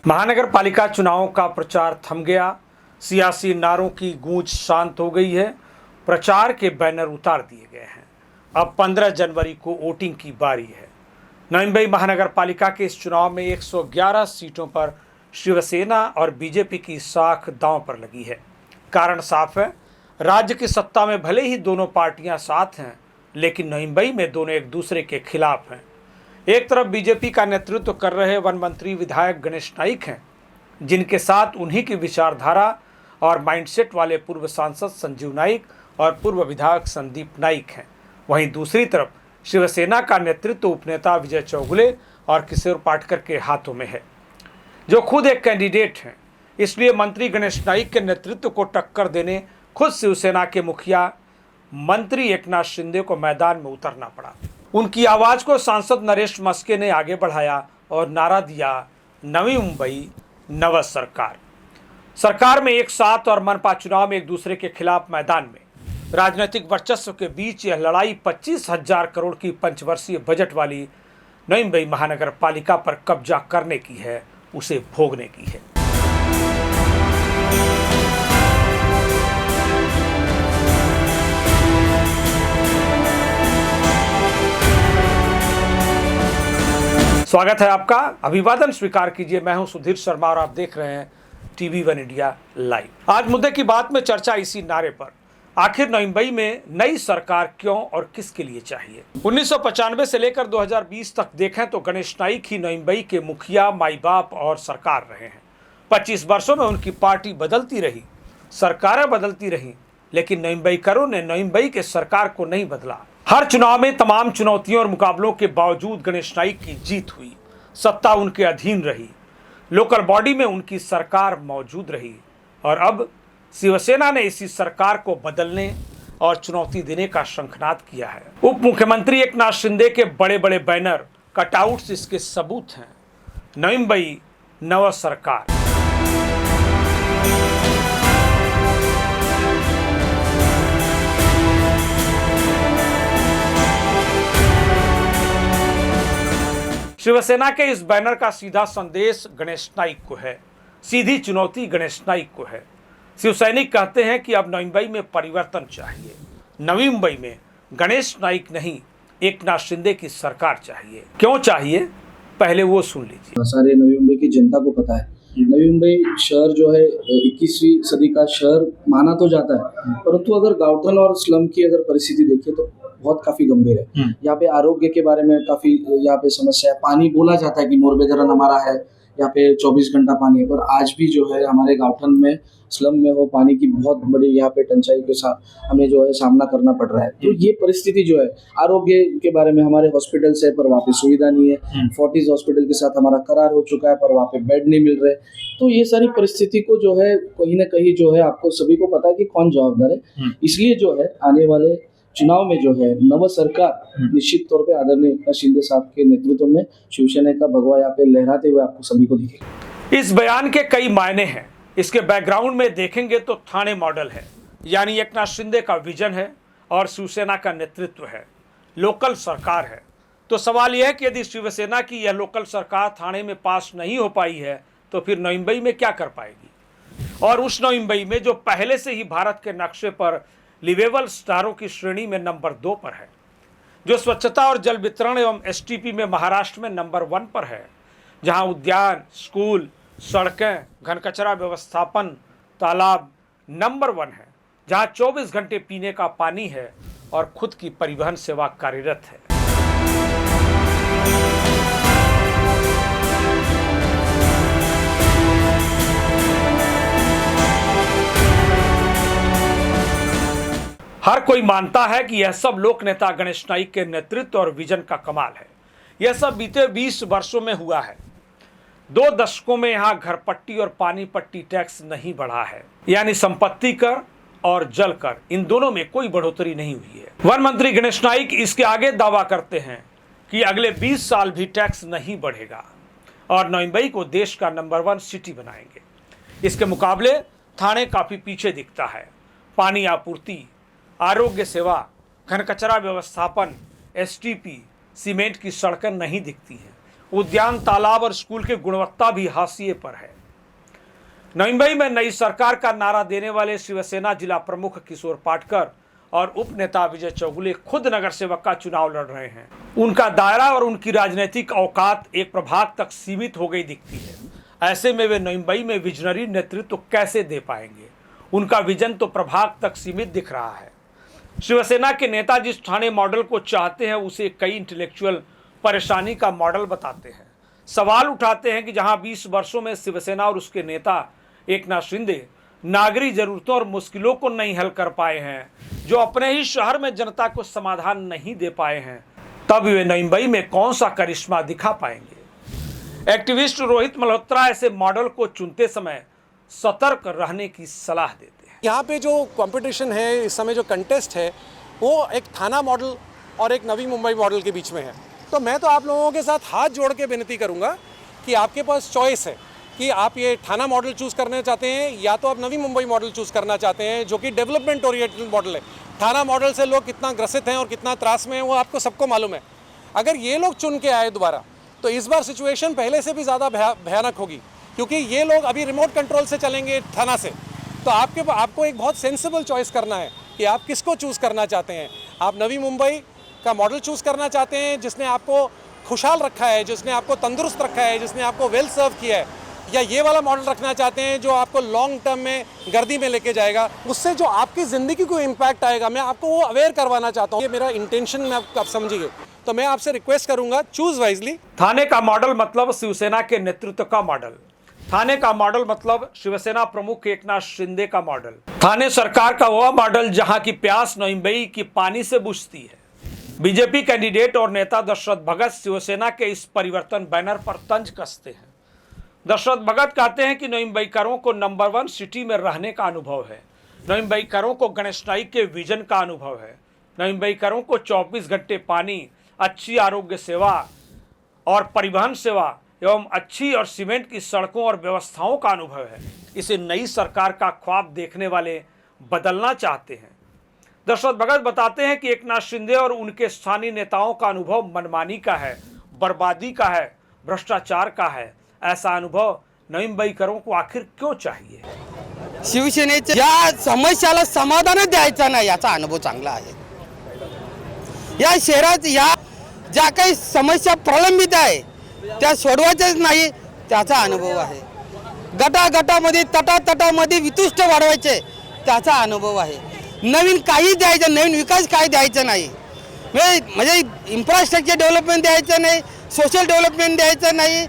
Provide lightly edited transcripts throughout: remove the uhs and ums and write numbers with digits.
महानगर पालिका चुनावों का प्रचार थम गया। सियासी नारों की गूंज शांत हो गई है। प्रचार के बैनर उतार दिए गए हैं। अब 15 जनवरी को वोटिंग की बारी है। नवी मुंबई महानगर पालिका के इस चुनाव में 111 सीटों पर शिवसेना और बीजेपी की साख दांव पर लगी है। कारण साफ है, राज्य की सत्ता में भले ही दोनों पार्टियां साथ हैं, लेकिन नवी मुंबई में दोनों एक दूसरे के खिलाफ हैं। एक तरफ बीजेपी का नेतृत्व कर रहे वन मंत्री विधायक गणेश नाइक हैं, जिनके साथ उन्हीं की विचारधारा और माइंडसेट वाले पूर्व सांसद संजीव नाइक और पूर्व विधायक संदीप नाइक हैं। वहीं दूसरी तरफ शिवसेना का नेतृत्व उपनेता विजय चौगुले और किशोर पाटकर के हाथों में है, जो खुद एक कैंडिडेट हैं। इसलिए मंत्री गणेश नाइक के नेतृत्व को टक्कर देने खुद शिवसेना के मुखिया मंत्री एकनाथ शिंदे को मैदान में उतरना पड़ा। उनकी आवाज को सांसद नरेश मस्के ने आगे बढ़ाया और नारा दिया, नवी मुंबई नव सरकार। सरकार में एक साथ और मनपा चुनाव में एक दूसरे के खिलाफ मैदान में राजनीतिक वर्चस्व के बीच यह लड़ाई 25,000 करोड़ की पंचवर्षीय बजट वाली नवी मुंबई महानगर पालिका पर कब्जा करने की है, उसे भोगने की है। स्वागत है आपका, अभिवादन स्वीकार कीजिए। मैं हूं सुधीर शर्मा और आप देख रहे हैं टीवी वन इंडिया लाइव। आज मुद्दे की बात में चर्चा इसी नारे पर, आखिर नवी मुंबई में नई सरकार क्यों और किसके लिए चाहिए। 1995 से लेकर 2020 तक देखें तो गणेश नाइक ही नवी मुंबई के मुखिया, माई बाप और सरकार रहे हैं। 25 वर्षों में उनकी पार्टी बदलती रही, सरकारें बदलती रही, लेकिन नवी मुंबईकरों ने नवी मुंबई के सरकार को नहीं बदला। हर चुनाव में तमाम चुनौतियों और मुकाबलों के बावजूद गणेश नाइक की जीत हुई, सत्ता उनके अधीन रही, लोकल बॉडी में उनकी सरकार मौजूद रही और अब शिवसेना ने इसी सरकार को बदलने और चुनौती देने का शंखनाद किया है। उप मुख्यमंत्री एकनाथ शिंदे के बड़े बड़े बैनर, कटआउट्स इसके सबूत हैं। नवी मुंबई नव सरकार। शिवसेना के इस बैनर का सीधा संदेश गणेश नाइक को है, सीधी चुनौती गणेश नाइक को है। शिवसैनिक कहते हैं कि अब नवी मुंबई में परिवर्तन चाहिए। नवी मुंबई में गणेश नाइक नहीं, एकनाथ शिंदे की सरकार चाहिए। क्यों चाहिए, पहले वो सुन लीजिए। सारे नवी मुंबई की जनता को पता है, नवी मुंबई शहर जो है 21वीं सदी का शहर माना तो जाता है, परंतु अगर गांवठन और स्लम की अगर परिस्थिति देखें तो बहुत काफी गंभीर है। यहाँ पे आरोग्य के बारे में काफी यहाँ पे समस्या है। पानी बोला जाता है कि मोरबेदरन हमारा है, यहाँ पे 24 घंटा पानी है, पर आज भी जो है हमारे गांवठन में, स्लम में हो पानी की बहुत बड़ी यहाँ पे टंचाई के साथ हमें जो है सामना करना पड़ रहा है। तो ये परिस्थिति जो है, आरोग्य के बारे में हमारे हॉस्पिटल्स है पर वहाँ पे सुविधा नहीं है। फोर्टिस हॉस्पिटल के साथ हमारा करार हो चुका है पर वहाँ पे बेड नहीं मिल रहे। तो ये सारी परिस्थिति को जो है कहीं ना कहीं जो है आपको सभी को पता है कि कौन जवाबदार है। इसलिए जो है आने वाले चुनाव में जो है नव सरकार निश्चित तौर पे आदरणीय शिंदे साहब के नेतृत्व में शिवसेना का भगवा यहाँ पे लहराते हुए आपको सभी को दिखेगा। इस बयान के कई मायने हैं। इसके बैकग्राउंड में देखेंगे तो थाने मॉडल है, यानी एकनाथ शिंदे का विजन है और शिवसेना का नेतृत्व है, लोकल सरकार है। तो सवाल यह है कि यदि शिवसेना की यह लोकल सरकार थाने में पास नहीं हो पाई है तो फिर नवी मुंबई में क्या कर पाएगी। और उस नवी मुंबई में जो पहले से ही भारत के नक्शे पर लिवेबल शहरों की श्रेणी में नंबर 2 पर है, जो स्वच्छता और जल वितरण एवं एसटीपी में महाराष्ट्र में नंबर 1 पर है, जहां उद्यान, स्कूल, सड़कें, घन कचरा व्यवस्थापन, तालाब नंबर 1 है, जहां 24 घंटे पीने का पानी है और खुद की परिवहन सेवा कार्यरत है। हर कोई मानता है कि यह सब लोक नेता गणेश नाइक के नेतृत्व और विजन का कमाल है। यह सब बीते 20 वर्षों में हुआ है। 2 दशकों में यहाँ घर पट्टी और पानी पट्टी टैक्स नहीं बढ़ा है, यानी संपत्ति कर और जल कर, इन दोनों में कोई बढ़ोतरी नहीं हुई है। वन मंत्री गणेश नाइक इसके आगे दावा करते हैं कि अगले 20 साल भी टैक्स नहीं बढ़ेगा और नवी मुंबई को देश का नंबर 1 सिटी बनाएंगे। इसके मुकाबले थाने काफी पीछे दिखता है। पानी आपूर्ति, आरोग्य सेवा, घन कचरा व्यवस्थापन, एसटीपी, सीमेंट की सड़कें नहीं दिखती हैं। उद्यान, तालाब और स्कूल की गुणवत्ता भी हाशिए पर है। नवी मुंबई में नई सरकार का नारा देने वाले शिवसेना जिला प्रमुख किशोर पाटकर और उप नेता विजय चौगुले खुद नगर सेवक का चुनाव लड़ रहे हैं। उनका दायरा और उनकी राजनीतिक औकात एक प्रभाग तक सीमित हो गई दिखती है। ऐसे में वे नवी मुंबई में विजनरी नेतृत्व कैसे दे पाएंगे? उनका विजन तो प्रभाग तक सीमित दिख रहा है। शिवसेना के नेता जिस ठाणे मॉडल को चाहते हैं उसे कई इंटेलेक्चुअल परेशानी का मॉडल बताते हैं। सवाल उठाते हैं कि जहां 20 वर्षों में शिवसेना और उसके नेता एकनाथ शिंदे नागरिक जरूरतों और मुश्किलों को नहीं हल कर पाए हैं, जो अपने ही शहर में जनता को समाधान नहीं दे पाए हैं, तब वे नवी मुंबई में कौन सा करिश्मा दिखा पाएंगे? एक्टिविस्ट रोहित मल्होत्रा ऐसे मॉडल को चुनते समय सतर्क रहने की सलाह देते हैं। यहाँ पे जो कंपटीशन है, इस समय जो कंटेस्ट है, वो एक थाना मॉडल और एक नवी मुंबई मॉडल के बीच में है। तो मैं तो आप लोगों के साथ हाथ जोड़ के विनती करूँगा कि आपके पास चॉइस है कि आप ये थाना मॉडल चूज़ करना चाहते हैं या तो आप नवी मुंबई मॉडल चूज़ करना चाहते हैं, जो कि डेवलपमेंट ओरिएंटेड मॉडल है। थाना मॉडल से लोग कितना ग्रसित हैं और कितना त्रास में हैं वो आपको सबको मालूम है। अगर ये लोग चुन के आए दोबारा तो इस बार सिचुएशन पहले से भी ज़्यादा भयानक होगी, क्योंकि ये लोग अभी रिमोट कंट्रोल से चलेंगे थाना से। तो आपको एक बहुत सेंसिबल चॉइस करना है कि आप किसको चूज़ करना चाहते हैं। आप नवी मुंबई का मॉडल चूज़ करना चाहते हैं जिसने आपको खुशहाल रखा है, जिसने आपको तंदुरुस्त रखा है, जिसने आपको वेल सर्व किया है, या ये वाला मॉडल रखना चाहते हैं जो आपको लॉन्ग टर्म में गर्दी में लेके जाएगा, उससे जो आपकी ज़िंदगी को इम्पैक्ट आएगा, मैं आपको वो अवेयर करवाना चाहता हूँ। ये मेरा इंटेंशन में आप समझिए। तो मैं आपसे रिक्वेस्ट करूंगा, चूज वाइजली। थाने का मॉडल मतलब शिवसेना के नेतृत्व का मॉडल। थाने का मॉडल मतलब शिवसेना प्रमुख एकनाथ शिंदे का मॉडल। थाने सरकार का वह मॉडल जहां की प्यास नवी मुंबई की पानी से बुझती है। बीजेपी कैंडिडेट और नेता दशरथ भगत शिवसेना के इस परिवर्तन बैनर पर तंज कसते हैं। दशरथ भगत कहते हैं कि नवी मुंबईकरों को नंबर 1 सिटी में रहने का अनुभव है। नवी मुंबईकरों को गणेश नाइक के विजन का अनुभव है। नवी मुंबईकरों को 24 घंटे पानी, अच्छी आरोग्य सेवा और परिवहन सेवा एवं अच्छी और सीमेंट की सड़कों और व्यवस्थाओं का अनुभव है। इसे नई सरकार का ख्वाब देखने वाले बदलना चाहते हैं। दशरथ भगत बताते हैं कि एकनाथ शिंदे और उनके स्थानीय नेताओं का अनुभव मनमानी का है, बर्बादी का है, भ्रष्टाचार का है। ऐसा अनुभव नवी मुंबईकरों को आखिर क्यों चाहिए? शिवसेनेच्या या समस्याला समाधान द्यायचं नाही याचा अनुभव चांगला आहे। या शहरात या ज्या काही समस्या प्रलंबित आहे त्या सोडवायच्याच नाही त्याचा अनुभव आहे। गटागटामध्ये तटातटामध्ये वितुष्ट वाढवायचे त्याचा अनुभव आहे। नवीन काही द्यायचं, नवीन विकास काय द्यायचं नाही, म्हणजे इन्फ्रास्ट्रक्चर डेव्हलपमेंट द्यायचं नाही, सोशल डेव्हलपमेंट द्यायचं नाही,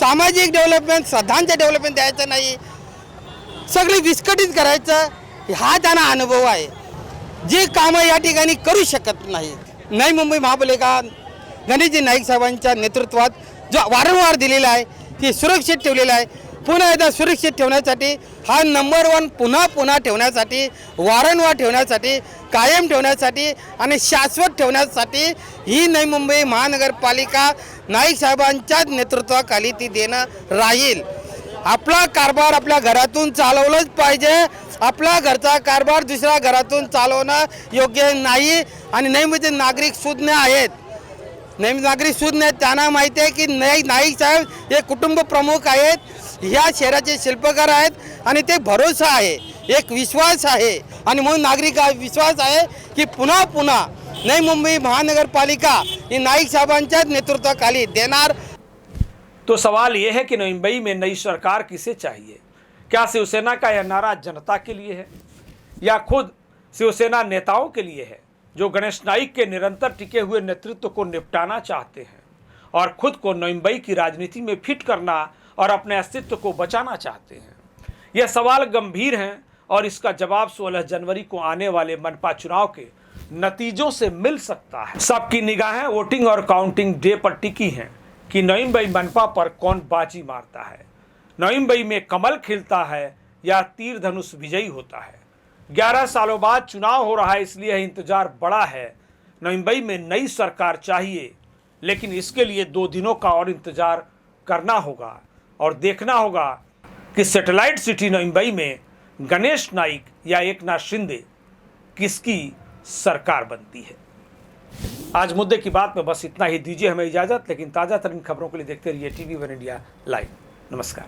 सामाजिक डेव्हलपमेंट, श्रद्धांचं डेव्हलपमेंट द्यायचं नाही, सगळी विस्कटीत करायचं हा त्यांना अनुभव आहे। जे कामं या ठिकाणी करू शकत नाही। नवी मुंबई महापालिका गणेशजी नाईक साहेबांच्या नेतृत्वात जो वारंवार दिलेला आहे ते सुरक्षित ठेवलेला आहे। पुन्हा एकदा सुरक्षित ठेवण्यासाठी हा नंबर 1 पुन्हा ठेवण्यासाठी, वारंवार ठेवण्यासाठी, कायम ठेवण्यासाठी आणि शाश्वत ठेवण्यासाठी ही नवी मुंबई महानगरपालिका नाईक साहेबांच्याच नेतृत्वाखाली ती देणं राहील। आपला कारभार आपल्या घरातून चालवलंच पाहिजे। आपला घरचा कारभार दुसऱ्या घरातून चालवणं योग्य नाही। आणि नवी मुंबईचे नागरिक सुज्ञ आहेत, नवी नागरिक सुज्ञ आहेत, त्यांना माहिती आहे की नाईक साहेब हे कुटुंब प्रमुख आहेत, ह्या शहराचे शिल्पकार आहेत आणि ते भरोसा आहे, एक विश्वास आहे। आणि म्हणून नागरिकांचा विश्वास आहे की पुन्हा नई मुंबई महानगरपालिका ही नाईक साहबांच्याच नेतृत्वाखाली देणार। तो सवाल यह है कि नवी मुंबई में नई सरकार किसे चाहिए? क्या शिवसेना का यह नारा जनता के लिए है या खुद शिवसेना नेताओं के लिए है जो गणेश नाइक के निरंतर टिके हुए नेतृत्व को निपटाना चाहते हैं और खुद को नवी मुंबई की राजनीति में फिट करना और अपने अस्तित्व को बचाना चाहते हैं? यह सवाल गंभीर हैं और इसका जवाब 16 जनवरी को आने वाले मनपा चुनाव के नतीजों से मिल सकता है। सबकी निगाहें वोटिंग और काउंटिंग डे पर टिकी हैं कि नवी मुंबई मनपा पर कौन बाजी मारता है। नवी मुंबई में कमल खिलता है या तीर धनुष विजयी होता है। 11 सालों बाद चुनाव हो रहा है, इसलिए इंतजार बड़ा है। नवी मुंबई में नई सरकार चाहिए, लेकिन इसके लिए 2 दिनों का और इंतजार करना होगा और देखना होगा कि सैटेलाइट सिटी नवी मुंबई में गणेश नाइक या एकनाथ शिंदे किसकी सरकार बनती है। आज मुद्दे की बात में बस इतना ही। दीजिए हमें इजाजत, लेकिन ताजा तरीन खबरों के लिए देखते रहिए TV1 इंडिया लाइव। नमस्कार।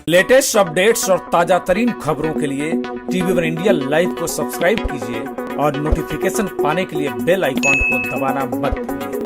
लेटेस्ट अपडेट्स और ताजा तरीन खबरों के लिए TV1 इंडिया लाइव को सब्सक्राइब कीजिए और नोटिफिकेशन पाने के लिए बेल आइकॉन को दबाना मत भूलिए।